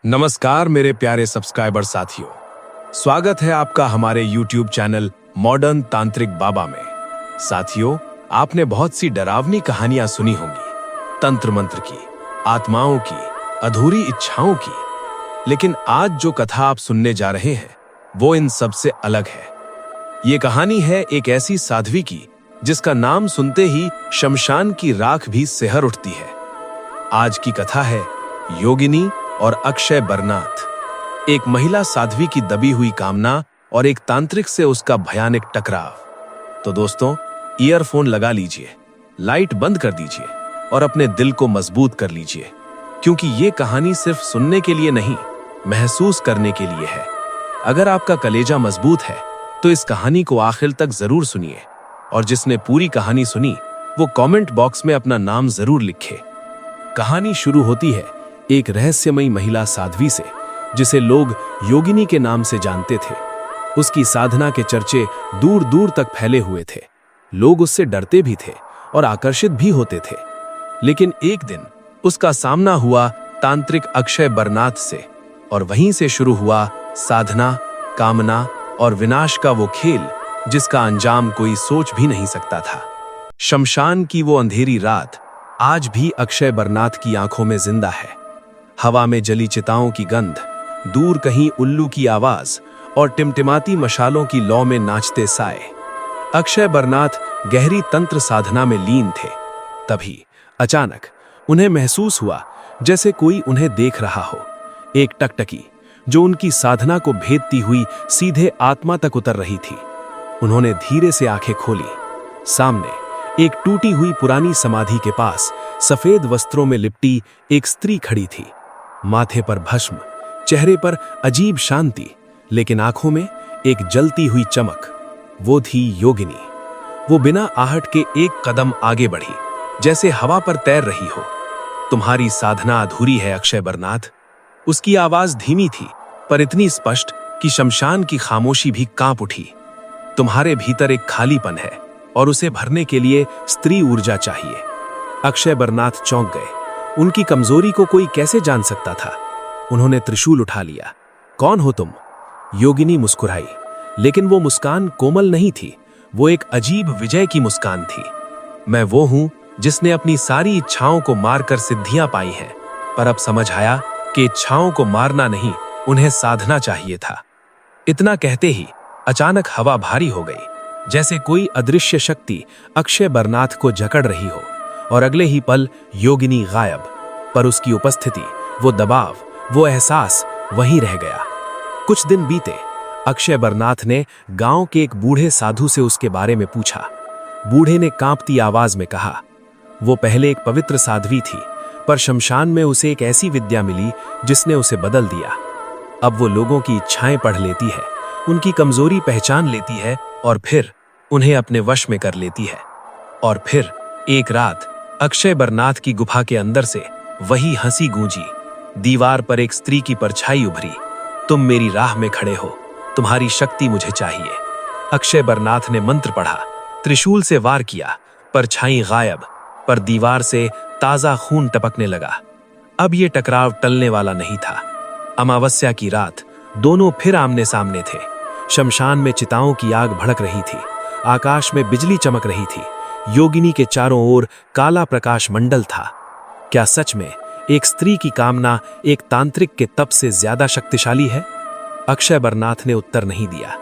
नमस्कार मेरे प्यारे सब्सक्राइबर साथियों, स्वागत है आपका हमारे YouTube चैनल मॉडर्न तांत्रिक बाबा में। साथियों, आपने बहुत सी डरावनी कहानियां सुनी होंगी, तंत्र मंत्र की, आत्माओं की, अधूरी इच्छाओं की, लेकिन आज जो कथा आप सुनने जा रहे हैं वो इन सब से अलग है। ये कहानी है एक ऐसी साध्वी की जिसका नाम सुनते ही शमशान की राख भी सिहर उठती है। आज की कथा है योगिनी और अक्षय बरनाथ, एक महिला साध्वी की दबी हुई कामना और एक तांत्रिक से उसका भयानक टकराव। तो दोस्तों, ईयरफोन लगा लीजिए, लाइट बंद कर दीजिए और अपने दिल को मजबूत कर लीजिए, क्योंकि ये कहानी सिर्फ सुनने के लिए नहीं, महसूस करने के लिए है। अगर आपका कलेजा मजबूत है तो इस कहानी को आखिर तक जरूर सुनिए, और जिसने पूरी कहानी सुनी वो कमेंट बॉक्स में अपना नाम जरूर लिखे। कहानी शुरू होती है एक रहस्यमयी महिला साध्वी से, जिसे लोग योगिनी के नाम से जानते थे। उसकी साधना के चर्चे दूर दूर तक फैले हुए थे। लोग उससे डरते भी थे और आकर्षित भी होते थे। लेकिन एक दिन उसका सामना हुआ तांत्रिक अक्षय बरनाथ से, और वहीं से शुरू हुआ साधना, कामना और विनाश का वो खेल जिसका अंजाम कोई सोच भी नहीं सकता था। शमशान की वो अंधेरी रात आज भी अक्षय बरनाथ की आंखों में जिंदा है। हवा में जली चिताओं की गंध, दूर कहीं उल्लू की आवाज और टिमटिमाती मशालों की लौ में नाचते साए। अक्षय बरनाथ गहरी तंत्र साधना में लीन थे। तभी अचानक उन्हें महसूस हुआ जैसे कोई उन्हें देख रहा हो। एक टकटकी जो उनकी साधना को भेदती हुई सीधे आत्मा तक उतर रही थी। उन्होंने धीरे से आंखें खोली। सामने एक टूटी हुई पुरानी समाधि के पास सफेद वस्त्रों में लिपटी एक स्त्री खड़ी थी। माथे पर भस्म, चेहरे पर अजीब शांति, लेकिन आंखों में एक जलती हुई चमक। वो थी योगिनी। वो बिना आहट के एक कदम आगे बढ़ी, जैसे हवा पर तैर रही हो। तुम्हारी साधना अधूरी है अक्षय बरनाथ। उसकी आवाज धीमी थी, पर इतनी स्पष्ट कि शमशान की खामोशी भी कांप उठी। तुम्हारे भीतर एक खालीपन है और उसे भरने के लिए स्त्री ऊर्जा चाहिए। अक्षय बरनाथ चौंक गए। उनकी कमजोरी को कोई कैसे जान सकता था। उन्होंने त्रिशूल उठा लिया। कौन हो तुम? योगिनी मुस्कुराई, लेकिन वो मुस्कान कोमल नहीं थी। वो एक अजीब विजय की मुस्कान थी। मैं वो हूं जिसने अपनी सारी इच्छाओं को मारकर सिद्धियां पाई हैं, पर अब समझ आया कि इच्छाओं को मारना नहीं, उन्हें साधना चाहिए था। इतना कहते ही अचानक हवा भारी हो गई, जैसे कोई अदृश्य शक्ति अक्षय बरनाथ को जकड़ रही हो, और अगले ही पल योगिनी गायब। पर उसकी उपस्थिति, वो दबाव, वो एहसास वहीं रह गया। कुछ दिन बीते। अक्षय बरनाथ ने गांव के एक बूढ़े साधु से उसके बारे में पूछा। बूढ़े ने कांपती आवाज में कहा, वो पहले एक पवित्र साध्वी थी, पर शमशान में उसे एक ऐसी विद्या मिली जिसने उसे बदल दिया। अब वो लोगों की इच्छाएं पढ़ लेती है, उनकी कमजोरी पहचान लेती है और फिर उन्हें अपने वश में कर लेती है। और फिर एक रात अक्षय बरनाथ की गुफा के अंदर से वही हंसी गूंजी। दीवार पर एक स्त्री की परछाई उभरी। तुम मेरी राह में खड़े हो, तुम्हारी शक्ति मुझे चाहिए। अक्षय बरनाथ ने मंत्र पढ़ा, त्रिशूल से वार किया। परछाई गायब, पर दीवार से ताजा खून टपकने लगा। अब ये टकराव टलने वाला नहीं था। अमावस्या की रात दोनों फिर आमने सामने थे। शमशान में चिताओं की आग भड़क रही थी। आकाश में बिजली चमक रही थी। योगिनी के चारों ओर काला प्रकाश मंडल था। क्या सच में एक स्त्री की कामना एक तांत्रिक के तप से ज्यादा शक्तिशाली है? अक्षय बरनाथ ने उत्तर नहीं दिया।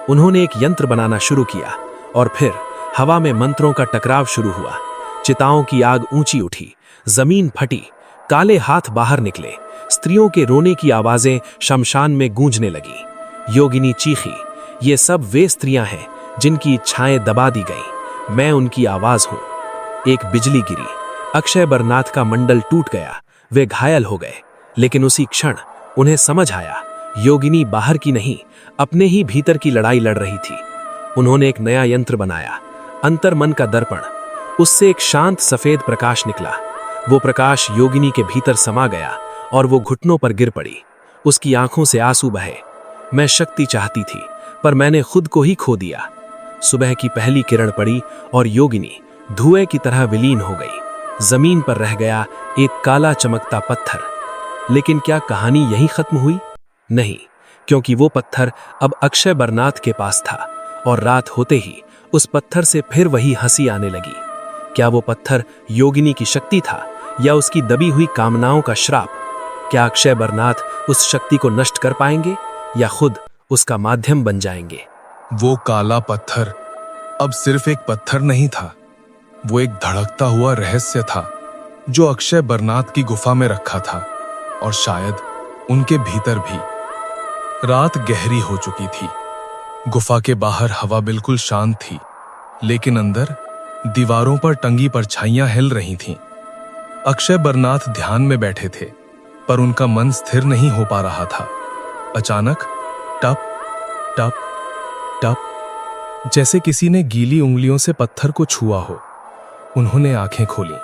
उन्होंने एक यंत्र बनाना शुरू किया, और फिर हवा में मंत्रों का टकराव शुरू हुआ। चिताओं की आग ऊंची उठी, जमीन फटी, काले हाथ बाहर निकले। स्त्रियों के रोने की आवाजें शमशान में गूंजने लगी। योगिनी चीखी, ये सब वे स्त्रियां हैं जिनकी इच्छाएं दबा दी गई। मैं उनकी आवाज हूं। एक बिजली गिरी। अक्षय बरनाथ का मंडल टूट गया। वे घायल हो गए, लेकिन उसी क्षण उन्हें समझ आया, योगिनी बाहर की नहीं, अपने ही भीतर की लड़ाई लड़ रही थी। उन्होंने एक नया यंत्र बनाया, अंतर्मन का दर्पण। उससे एक शांत सफेद प्रकाश निकला। वो प्रकाश योगिनी के भीतर समा गया और वो घुटनों पर गिर पड़ी। उसकी आंखों से आंसू बहे। मैं शक्ति चाहती थी, पर मैंने खुद को ही खो दिया। सुबह की पहली किरण पड़ी और योगिनी धुएं की तरह विलीन हो गई। जमीन पर रह गया एक काला चमकता पत्थर। लेकिन क्या कहानी यहीं खत्म हुई? नहीं, क्योंकि वो पत्थर अब अक्षय बरनाथ के पास था और रात होते ही उस पत्थर से फिर वही हंसी आने लगी। क्या वो पत्थर योगिनी की शक्ति था या उसकी दबी हुई कामनाओं का श्राप? क्या अक्षय बरनाथ उस शक्ति को नष्ट कर पाएंगे या खुद उसका माध्यम बन जाएंगे? वो काला पत्थर अब सिर्फ एक पत्थर नहीं था, वो एक धड़कता हुआ रहस्य था जो अक्षय बरनाथ की गुफा में रखा था और शायद उनके भीतर भी। रात गहरी हो चुकी थी। गुफा के बाहर हवा बिल्कुल शांत थी, लेकिन अंदर दीवारों पर टंगी परछाइयां हिल रही थीं। अक्षय बरनाथ ध्यान में बैठे थे, पर उनका मन स्थिर नहीं हो पा रहा था। अचानक टप टप टप, जैसे किसी ने गीली उंगलियों से पत्थर को छुआ हो। उन्होंने आंखें खोली।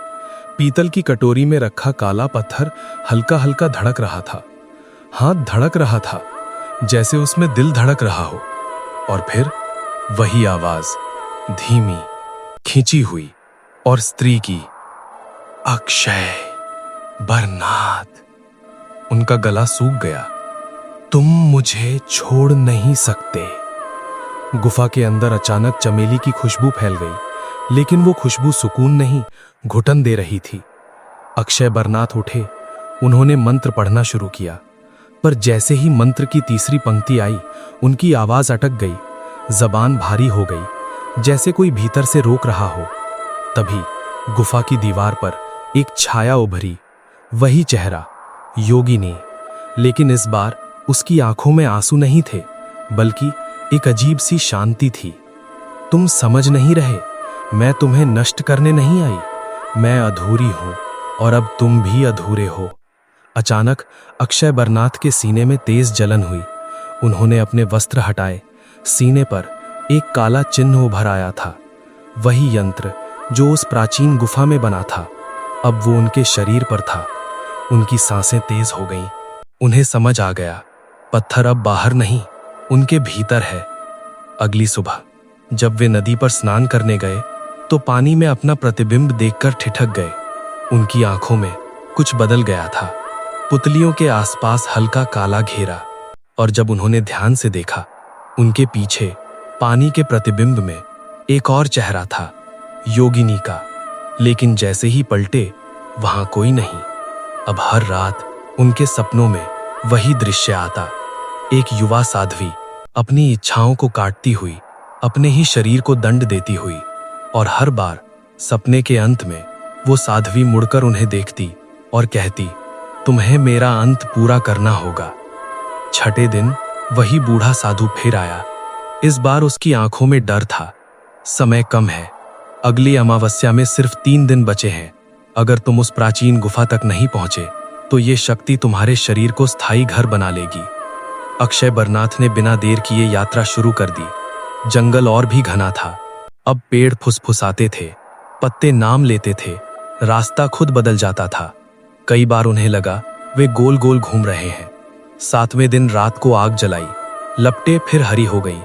पीतल की कटोरी में रखा काला पत्थर हल्का हल्का धड़क रहा था। हाथ धड़क रहा था, जैसे उसमें दिल धड़क रहा हो। और फिर वही आवाज, धीमी, खींची हुई और स्त्री की, अक्षय बरनाथ। उनका गला सूख गया। तुम मुझे छोड़ नहीं सकते। गुफा के अंदर अचानक चमेली की खुशबू फैल गई, लेकिन वो खुशबू सुकून नहीं, घुटन दे रही थी। अक्षय बरनाथ उठे। उन्होंने मंत्र पढ़ना शुरू किया, पर जैसे ही मंत्र की तीसरी पंक्ति आई, उनकी आवाज अटक गई। जबान भारी हो गई, जैसे कोई भीतर से रोक रहा हो। तभी गुफा की दीवार पर एक छाया उभरी। वही चेहरा, योगिनी, लेकिन इस बार उसकी आंखों में आंसू नहीं थे, बल्कि एक अजीब सी शांति थी। तुम समझ नहीं रहे, मैं तुम्हें नष्ट करने नहीं आई। मैं अधूरी हूं और अब तुम भी अधूरे हो। अचानक अक्षय बरनाथ के सीने में तेज जलन हुई। उन्होंने अपने वस्त्र हटाए। सीने पर एक काला चिन्ह उभर आया था, वही यंत्र जो उस प्राचीन गुफा में बना था। अब वो उनके शरीर पर था। उनकी सांसें तेज हो गईं। उन्हें समझ आ गया, पत्थर अब बाहर नहीं, उनके भीतर है। अगली सुबह जब वे नदी पर स्नान करने गए, तो पानी में अपना प्रतिबिंब देखकर ठिठक गए। उनकी आंखों में कुछ बदल गया था। पुतलियों के आसपास हल्का काला घेरा, और जब उन्होंने ध्यान से देखा, उनके पीछे पानी के प्रतिबिंब में एक और चेहरा था, योगिनी का। लेकिन जैसे ही पलटे, वहां कोई नहीं। अब हर रात उनके सपनों में वही दृश्य आता, एक युवा साध्वी अपनी इच्छाओं को काटती हुई, अपने ही शरीर को दंड देती हुई। और हर बार सपने के अंत में वो साध्वी मुड़कर उन्हें देखती और कहती, तुम्हें मेरा अंत पूरा करना होगा। छठे दिन वही बूढ़ा साधु फिर आया। इस बार उसकी आंखों में डर था। समय कम है, अगली अमावस्या में सिर्फ 3 दिन बचे हैं। अगर तुम उस प्राचीन गुफा तक नहीं पहुंचे, तो ये शक्ति तुम्हारे शरीर को स्थायी घर बना लेगी। अक्षय बरनाथ ने बिना देर किए यात्रा शुरू कर दी। जंगल और भी घना था। अब पेड़ फुसफुसाते थे, पत्ते नाम लेते थे, रास्ता खुद बदल जाता था। कई बार उन्हें लगा वे गोल गोल घूम रहे हैं। 7वें दिन रात को आग जलाई। लपटें फिर हरी हो गईं,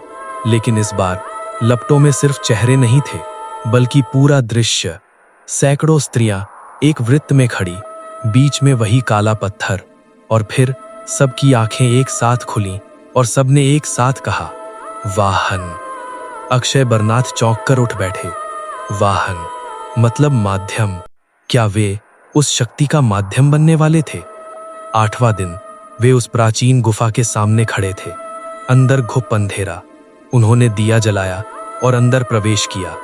लेकिन इस बार लपटों में सिर्फ चेहरे नहीं थे, बल्कि पूरा दृश्य। सैकड़ों स्त्रियां एक वृत्त में खड़ी, बीच में वही काला पत्थर। और फिर सबकी आंखें एक साथ खुलीं और सबने एक साथ कहा, वाहन। अक्षय बरनाथ चौंक कर उठ बैठे। वाहन मतलब माध्यम। क्या वे उस शक्ति का माध्यम बनने वाले थे? 8वां दिन वे उस प्राचीन गुफा के सामने खड़े थे। अंदर घुप अंधेरा। उन्होंने दिया जलाया और अंदर प्रवेश किया।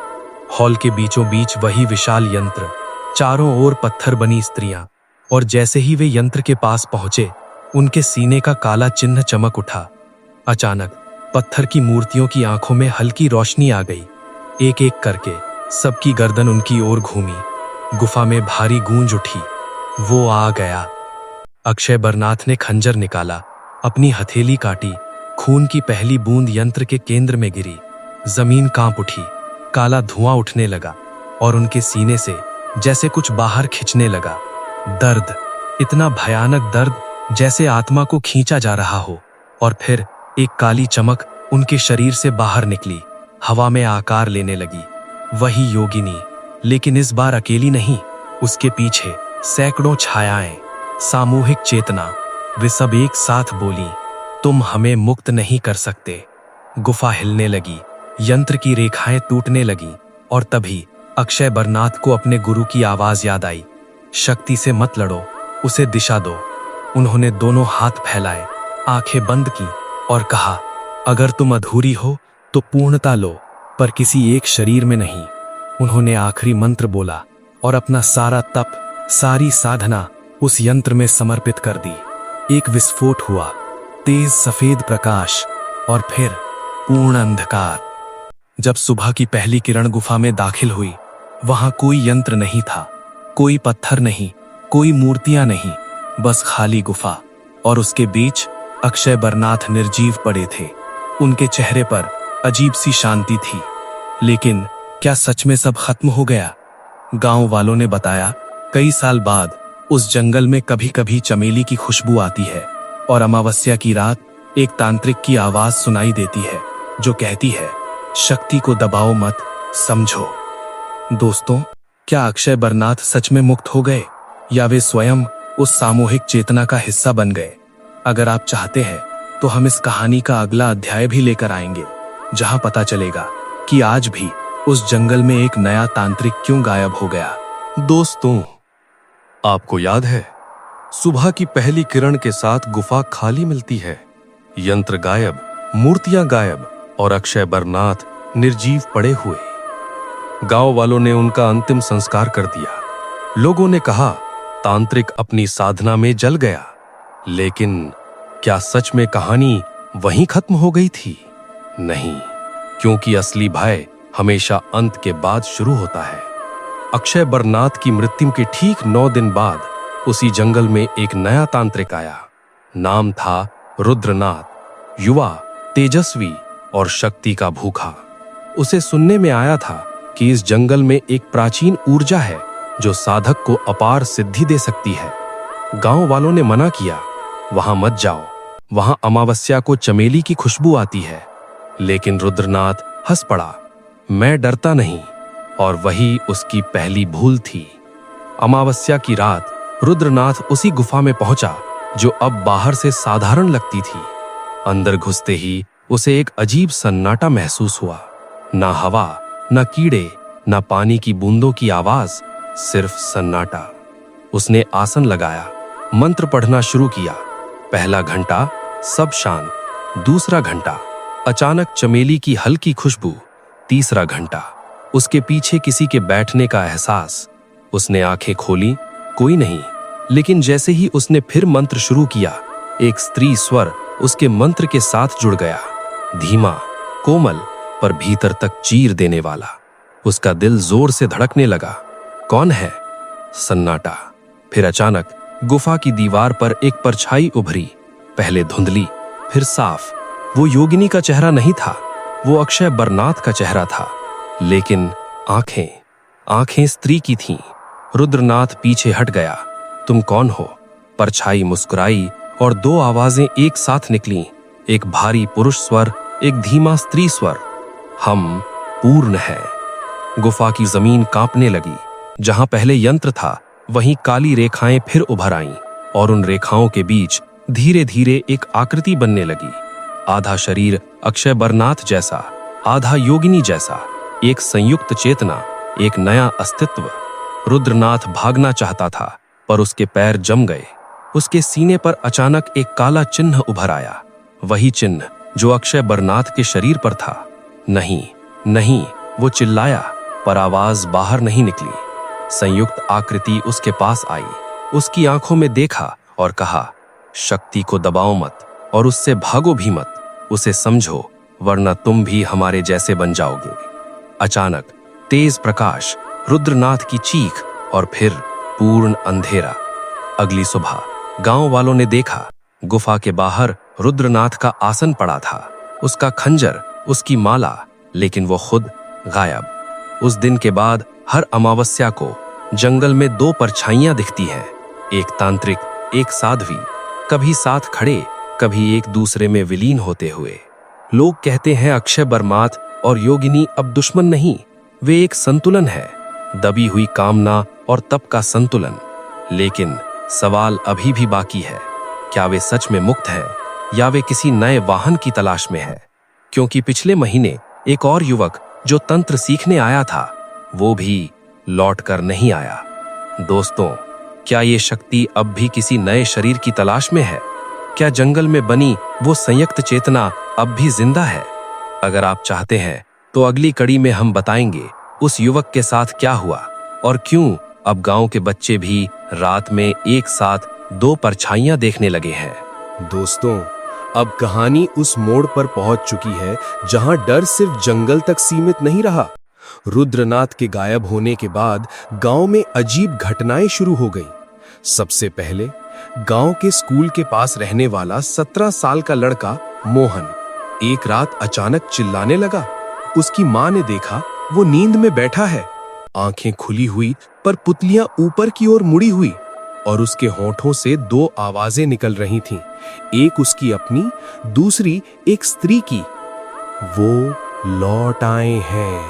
हॉल के बीचों बीच वही विशाल यंत्र, चारों ओर पत्थर बनी स्त्रियां। और जैसे ही वे यंत्र के पास पहुंचे, उनके सीने का काला चिन्ह चमक उठा। अचानक पत्थर की मूर्तियों की आंखों में हल्की रोशनी आ गई। एक एक करके सबकी गर्दन उनकी ओर घूमी। गुफा में भारी गूंज उठी। वो आ गया। अक्षय बरनाथ ने खंजर निकाला, अपनी हथेली काटी। खून की पहली बूंद यंत्र के केंद्र में गिरी। जमीन कांप उठी, काला धुआं उठने लगा और उनके सीने से जैसे कुछ बाहर खिंचने लगा। दर्द, इतना भयानक दर्द जैसे आत्मा को खींचा जा रहा हो। और फिर एक काली चमक उनके शरीर से बाहर निकली, हवा में आकार लेने लगी। वही योगिनी, लेकिन इस बार अकेली नहीं, उसके पीछे सैकड़ों छायाएं। सामूहिक चेतना। वे सब एक साथ बोली, तुम हमें मुक्त नहीं कर सकते। गुफा हिलने लगी, यंत्र की रेखाएं टूटने लगी और तभी अक्षय बरनाथ को अपने गुरु की आवाज याद आई, शक्ति से मत लड़ो, उसे दिशा दो। उन्होंने दोनों हाथ फैलाए, आंखें बंद की और कहा, अगर तुम अधूरी हो तो पूर्णता लो, पर किसी एक शरीर में नहीं। उन्होंने आखिरी मंत्र बोला और अपना सारा तप, सारी साधना उस यंत्र में समर्पित कर दी। एक विस्फोट हुआ, तेज सफेद प्रकाश और फिर पूर्ण अंधकार। जब सुबह की पहली किरण गुफा में दाखिल हुई, वहां कोई यंत्र नहीं था, कोई पत्थर नहीं, कोई मूर्तियां नहीं, बस खाली गुफा। और उसके बीच अक्षय बरनाथ निर्जीव पड़े थे। उनके चेहरे पर अजीब सी शांति थी। लेकिन क्या सच में सब खत्म हो गया? गांव वालों ने बताया, कई साल बाद उस जंगल में कभी कभी चमेली की खुशबू आती है और अमावस्या की रात एक तांत्रिक की आवाज सुनाई देती है जो कहती है, शक्ति को दबाओ मत, समझो। दोस्तों, क्या अक्षय बरनाथ सच में मुक्त हो गए या वे स्वयं उस सामूहिक चेतना का हिस्सा बन गए? अगर आप चाहते हैं तो हम इस कहानी का अगला अध्याय भी लेकर आएंगे, जहां पता चलेगा कि आज भी उस जंगल में एक नया तांत्रिक क्यों गायब हो गया। दोस्तों, आपको याद है, सुबह की पहली किरण के साथ गुफा खाली मिलती है, यंत्र गायब, मूर्तियां गायब और अक्षय बरनाथ निर्जीव पड़े हुए। गांव वालों ने उनका अंतिम संस्कार कर दिया। लोगों ने कहा, तांत्रिक अपनी साधना में जल गया। लेकिन क्या सच में कहानी वहीं खत्म हो गई थी? नहीं, क्योंकि असली भय हमेशा अंत के बाद शुरू होता है। अक्षय बरनाथ की मृत्यु के ठीक 9 दिन बाद उसी जंगल में एक नया तांत्रिक आया। नाम था रुद्रनाथ। युवा, तेजस्वी और शक्ति का भूखा। उसे सुनने में आया था कि इस जंगल में एक प्राचीन ऊर्जा है जो साधक को अपार सिद्धि दे सकती है। गांव वालों ने मना किया, वहां मत जाओ, वहां अमावस्या को चमेली की खुशबू आती है। लेकिन रुद्रनाथ हंस पड़ा, मैं डरता नहीं। और वही उसकी पहली भूल थी। अमावस्या की रात रुद्रनाथ उसी गुफा में पहुंचा जो अब बाहर से साधारण लगती थी। अंदर घुसते ही उसे एक अजीब सन्नाटा महसूस हुआ। ना हवा, ना कीड़े, ना पानी की बूंदों की आवाज, सिर्फ सन्नाटा। उसने आसन लगाया, मंत्र पढ़ना शुरू किया। पहला घंटा सब शांत, दूसरा घंटा अचानक चमेली की हल्की खुशबू, तीसरा घंटा उसके पीछे किसी के बैठने का एहसास। उसने आंखें खोली, कोई नहीं। लेकिन जैसे ही उसने फिर मंत्र शुरू किया, एक स्त्री स्वर उसके मंत्र के साथ जुड़ गया। धीमा, कोमल, पर भीतर तक चीर देने वाला। उसका दिल जोर से धड़कने लगा। कौन है? सन्नाटा। फिर अचानक गुफा की दीवार पर एक परछाई उभरी, पहले धुंधली, फिर साफ। वो योगिनी का चेहरा नहीं था, वो अक्षय बरनाथ का चेहरा था। लेकिन आंखें स्त्री की थीं। रुद्रनाथ पीछे हट गया। तुम कौन हो? परछाई मुस्कुराई और 2 आवाजें एक साथ निकलीं, एक भारी पुरुष स्वर, एक धीमा स्त्री स्वर। हम पूर्ण हैं। गुफा की जमीन कांपने लगी। जहां पहले यंत्र था, वहीं काली रेखाएं फिर उभर आईं और उन रेखाओं के बीच धीरे धीरे एक आकृति बनने लगी। आधा शरीर अक्षय बरनाथ जैसा, आधा योगिनी जैसा, एक संयुक्त चेतना, एक नया अस्तित्व। रुद्रनाथ भागना चाहता था, पर उसके पैर जम गए। उसके सीने पर अचानक एक काला चिन्ह उभर आया, वही चिन्ह जो अक्षय बरनाथ के शरीर पर था। नहीं, नहीं, वो चिल्लाया, पर आवाज बाहर नहीं निकली। संयुक्त आकृति उसके पास आई, उसकी आंखों में देखा और कहा, शक्ति को दबाओ मत और उससे भागो भी मत। उसे समझो, वरना तुम भी हमारे जैसे बन जाओगे। अचानक तेज प्रकाश, रुद्रनाथ की चीख और फिर पूर्ण अंधेरा। अगली सुबह गांव वालों ने देखा, गुफा के बाहर रुद्रनाथ का आसन पड़ा था, उसका खंजर, उसकी माला, लेकिन वो खुद गायब। उस दिन के बाद हर अमावस्या को जंगल में 2 परछाइयां दिखती हैं, एक तांत्रिक, एक साध्वी, कभी साथ खड़े, कभी एक दूसरे में विलीन होते हुए। लोग कहते हैं अक्षय बरनाथ और योगिनी अब दुश्मन नहीं, वे एक संतुलन है, दबी हुई कामना और तप का संतुलन। लेकिन सवाल अभी भी बाकी है, क्या वे सच में मुक्त है या वे किसी नए वाहन की तलाश में है? क्योंकि पिछले महीने एक और युवक जो तंत्र सीखने आया था, वो भी लौट कर नहीं आया। दोस्तों, क्या ये शक्ति अब भी किसी नए शरीर की तलाश में है? क्या जंगल में बनी वो संयुक्त चेतना अब भी जिंदा है? अगर आप चाहते हैं तो अगली कड़ी में हम बताएंगे उस युवक के साथ क्या हुआ और क्यों अब गांव के बच्चे भी रात में एक साथ दो परछाइयां देखने लगे हैं। दोस्तों, अब कहानी उस मोड़ पर पहुंच चुकी है जहां डर सिर्फ जंगल तक सीमित नहीं रहा। रुद्रनाथ के गायब होने के बाद गांव में अजीब घटनाएं शुरू हो गईं। सबसे पहले गांव के स्कूल के पास रहने वाला 17 साल का लड़का मोहन एक रात अचानक चिल्लाने लगा। उसकी मां ने देखा वो नींद में बैठा है, आंखें खुली हुई पर पुतलियां ऊपर की ओर मुड़ी हुई और उसके होठों से दो आवाजें निकल रही थीं, एक उसकी अपनी, दूसरी एक स्त्री की। वो लौट आए हैं।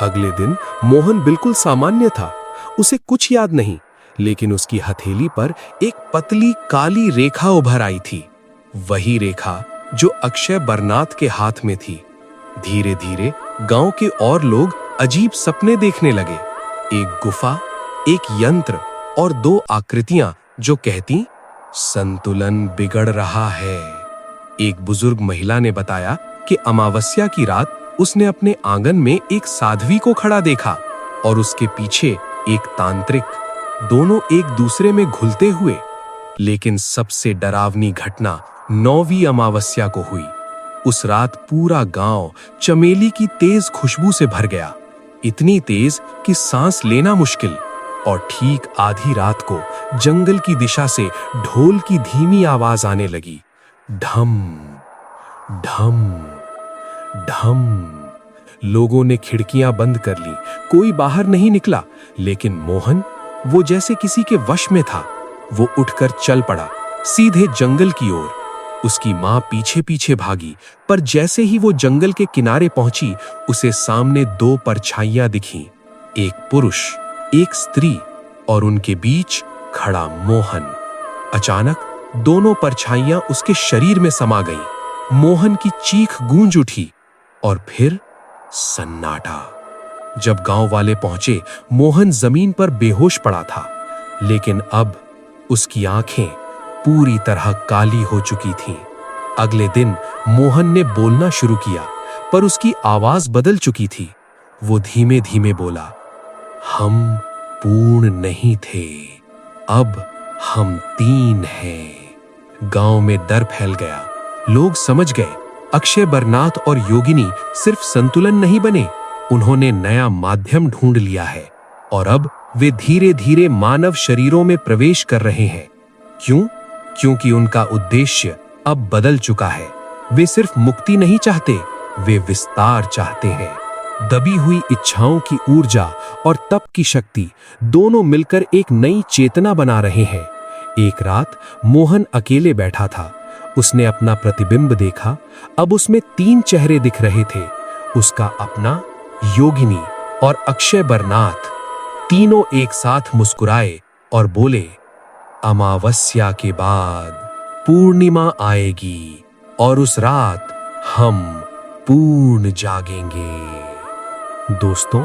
अगले दिन मोहन बिल्कुल सामान्य था, उसे कुछ याद नहीं, लेकिन उसकी हथेली पर एक पतली काली रेखा उभर आई थी, वही रेखा जो अक्षय बरनाथ के हाथ में थी। धीरे धीरे गांव के और लोग अजीब सपने देखने लगे, एक गुफा, एक यंत्र और दो आकृतियां जो कहती संतुलन बिगड़ रहा है। एक बुजुर्ग महिला ने बताया कि अमावस्या की रात उसने अपने आंगन में एक साध्वी को खड़ा देखा और उसके पीछे एक तांत्रिक, दोनों एक दूसरे में घुलते हुए। लेकिन सबसे डरावनी घटना 9वीं अमावस्या को हुई। उस रात पूरा गांव चमेली की तेज खुशबू से भर गया, इतनी तेज कि सांस लेना मुश्किल। और ठीक आधी रात को जंगल की दिशा से ढोल की धीमी आवाज आने लगी, ढम ढम ढम। लोगों ने खिड़कियां बंद कर ली, कोई बाहर नहीं निकला, लेकिन मोहन, वो जैसे किसी के वश में था। वो उठकर चल पड़ा, सीधे जंगल की ओर। उसकी मां पीछे पीछे भागी, पर जैसे ही वो जंगल के किनारे पहुंची, उसे सामने दो परछाइयां दिखीं, एक पुरुष, एक स्त्री और उनके बीच खड़ा मोहन। अचानक दोनों परछाइयां उसके शरीर में समा गईं। मोहन की चीख गूंज उठी और फिर सन्नाटा। जब गांव वाले पहुंचे, मोहन जमीन पर बेहोश पड़ा था, लेकिन अब उसकी आंखें पूरी तरह काली हो चुकी थीं। अगले दिन मोहन ने बोलना शुरू किया, पर उसकी आवाज बदल चुकी थी। वो धीमे धीमे बोला, हम पूर्ण नहीं थे, अब हम 3 हैं। गांव में डर फैल गया। लोग समझ गए, अक्षय बरनाथ और योगिनी सिर्फ संतुलन नहीं बने, उन्होंने नया माध्यम ढूंढ लिया है और अब वे धीरे धीरे मानव शरीरों में प्रवेश कर रहे हैं। क्यों? क्योंकि उनका उद्देश्य अब बदल चुका है। वे सिर्फ मुक्ति नहीं चाहते, वे विस्तार चाहते हैं। दबी हुई इच्छाओं की ऊर्जा और तप की शक्ति दोनों मिलकर एक नई चेतना बना रहे हैं। एक रात मोहन अकेले बैठा था। उसने अपना प्रतिबिंब देखा। अब उसमें 3 चेहरे दिख रहे थे, उसका अपना, योगिनी और अक्षय बरनाथ। तीनों एक साथ मुस्कुराए और बोले, अमावस्या के बाद पूर्णिमा आएगी और उस रात हम पूर्ण जागेंगे। दोस्तों,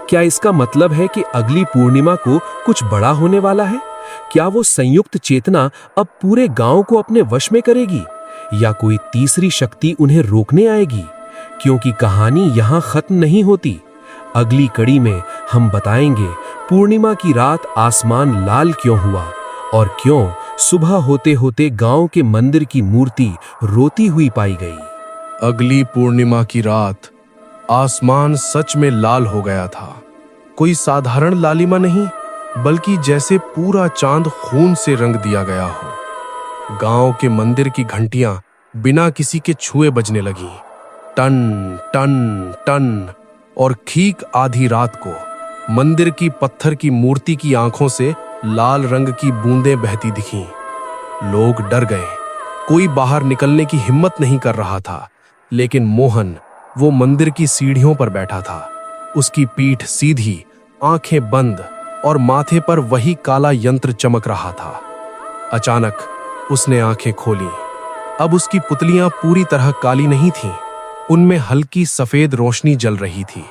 क्या इसका मतलब है कि अगली पूर्णिमा को कुछ बड़ा होने वाला है? क्या वो संयुक्त चेतना अब पूरे गांव को अपने वश में करेगी या कोई तीसरी शक्ति उन्हें रोकने आएगी? क्योंकि कहानी यहां खत्म नहीं होती। अगली कड़ी में हम बताएंगे पूर्णिमा की रात आसमान लाल क्यों हुआ और क्यों सुबह होते होते गांव के मंदिर की मूर्ति रोती हुई पाई गई। अगली पूर्णिमा की रात आसमान सच में लाल हो गया था। कोई साधारण लालिमा नहीं, बल्कि जैसे पूरा चांद खून से रंग दिया गया हो। गांव के मंदिर की घंटियां बिना किसी के छुए बजने लगीं, टन टन टन। और ठीक आधी रात को मंदिर की पत्थर की मूर्ति की आंखों से लाल रंग की बूंदें बहती दिखीं। लोग डर गए, कोई बाहर निकलने की हिम्मत नहीं कर रहा था। लेकिन मोहन, वो मंदिर की सीढ़ियों पर बैठा था, उसकी पीठ सीधी, आंखें बंद और माथे पर वही काला यंत्र चमक रहा था। अचानक उसने आंखें खोली। अब उसकी पुतलियां पूरी तरह काली नहीं थीं, उनमें हल्की सफेद रोशनी जल रही थी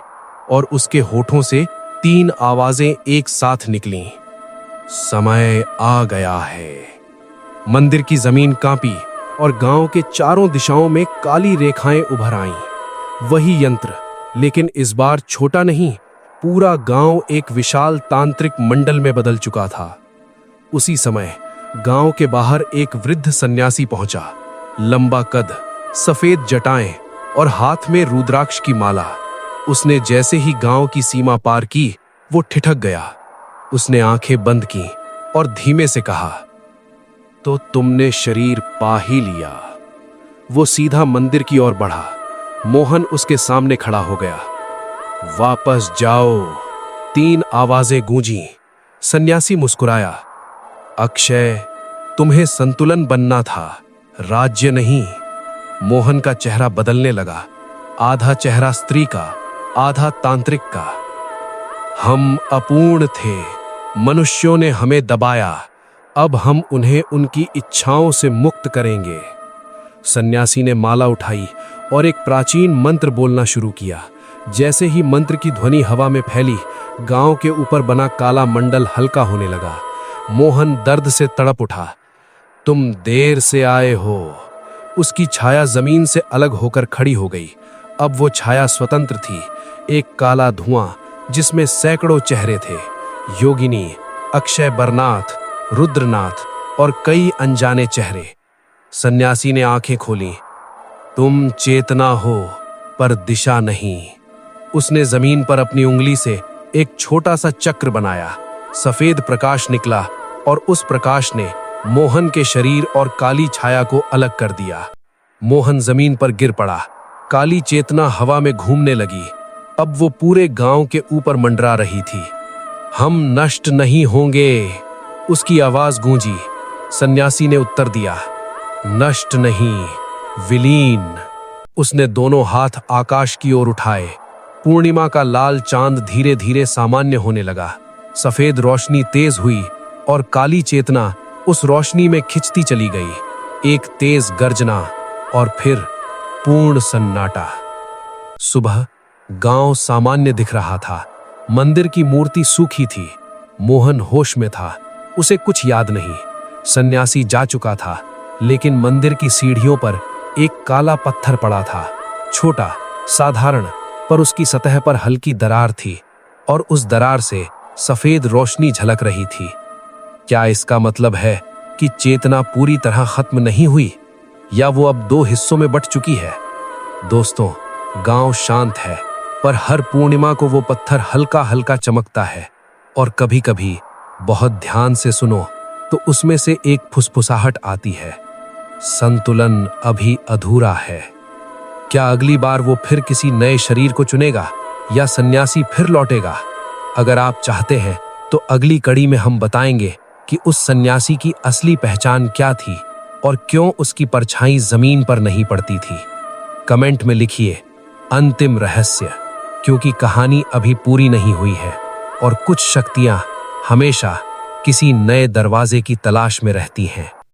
और उसके होठों से 3 आवाजें एक साथ निकलीं। समय आ गया है। मंदिर की जमीन कांपी और गांव के चारों दिशाओं में काली रेखाएं उभर आईं। वही यंत्र, लेकिन इस बार छोटा नहीं, पूरा गांव एक विशाल तांत्रिक मंडल में बदल चुका था। उसी समय गांव के बाहर एक वृद्ध सन्यासी पहुंचा। लंबा कद, सफेद जटाएं और हाथ में रुद्राक्ष की माला। उसने जैसे ही गांव की सीमा पार की, वो ठिठक गया। उसने आंखें बंद की और धीमे से कहा, तो तुमने शरीर पा ही लिया। वो सीधा मंदिर की ओर बढ़ा। मोहन उसके सामने खड़ा हो गया। वापस जाओ, 3 आवाजें गूंजी। सन्यासी मुस्कुराया। अक्षय, तुम्हें संतुलन बनना था, राज्य नहीं। मोहन का चेहरा बदलने लगा। आधा चेहरा स्त्री का, आधा तांत्रिक का। हम अपूर्ण थे, मनुष्यों ने हमें दबाया, अब हम उन्हें उनकी इच्छाओं से मुक्त करेंगे। सन्यासी ने माला उठाई और एक प्राचीन मंत्र बोलना शुरू किया। जैसे ही मंत्र की ध्वनि हवा में फैली, गांव के ऊपर बना काला मंडल हल्का होने लगा। मोहन दर्द से तड़प उठा। तुम देर से आए हो। उसकी छाया जमीन से अलग होकर खड़ी हो गई। अब वो छाया स्वतंत्र थी, एक काला धुआं जिसमें सैकड़ों चेहरे थे। योगिनी, अक्षय बरनाथ, रुद्रनाथ और कई अनजाने चेहरे। सन्यासी ने आंखें खोली। तुम चेतना हो पर दिशा नहीं। उसने जमीन पर अपनी उंगली से एक छोटा सा चक्र बनाया। सफेद प्रकाश निकला और उस प्रकाश ने मोहन के शरीर और काली छाया को अलग कर दिया। मोहन जमीन पर गिर पड़ा। काली चेतना हवा में घूमने लगी। अब वो पूरे गांव के ऊपर मंडरा रही थी। हम नष्ट नहीं होंगे, उसकी आवाज गूंजी। सन्यासी ने उत्तर दिया, नष्ट नहीं, विलीन। उसने दोनों हाथ आकाश की ओर उठाए। पूर्णिमा का लाल चांद धीरे धीरे सामान्य होने लगा। सफेद रोशनी तेज हुई और काली चेतना उस रोशनी में खिंचती चली गई। एक तेज गर्जना और फिर पूर्ण सन्नाटा। सुबह गांव सामान्य दिख रहा था। मंदिर की मूर्ति सूखी थी। मोहन होश में था, उसे कुछ याद नहीं। सन्यासी जा चुका था, लेकिन मंदिर की सीढ़ियों पर एक काला पत्थर पड़ा था। छोटा, साधारण, पर उसकी सतह पर हल्की दरार थी और उस दरार से सफेद रोशनी झलक रही थी। क्या इसका मतलब है कि चेतना पूरी तरह खत्म नहीं हुई, या वो अब 2 हिस्सों में बट चुकी है? दोस्तों, गांव शांत है, पर हर पूर्णिमा को वो पत्थर हल्का हल्का चमकता है और कभी कभी बहुत ध्यान से सुनो तो उसमें से एक फुसफुसाहट आती है, संतुलन अभी अधूरा है। क्या अगली बार वो फिर किसी नए शरीर को चुनेगा या सन्यासी फिर लौटेगा? अगर आप चाहते हैं तो अगली कड़ी में हम बताएंगे कि उस सन्यासी की असली पहचान क्या थी और क्यों उसकी परछाई जमीन पर नहीं पड़ती थी। कमेंट में लिखिए अंतिम रहस्य, क्योंकि कहानी अभी पूरी नहीं हुई है और कुछ शक्तियां हमेशा किसी नए दरवाजे की तलाश में रहती हैं।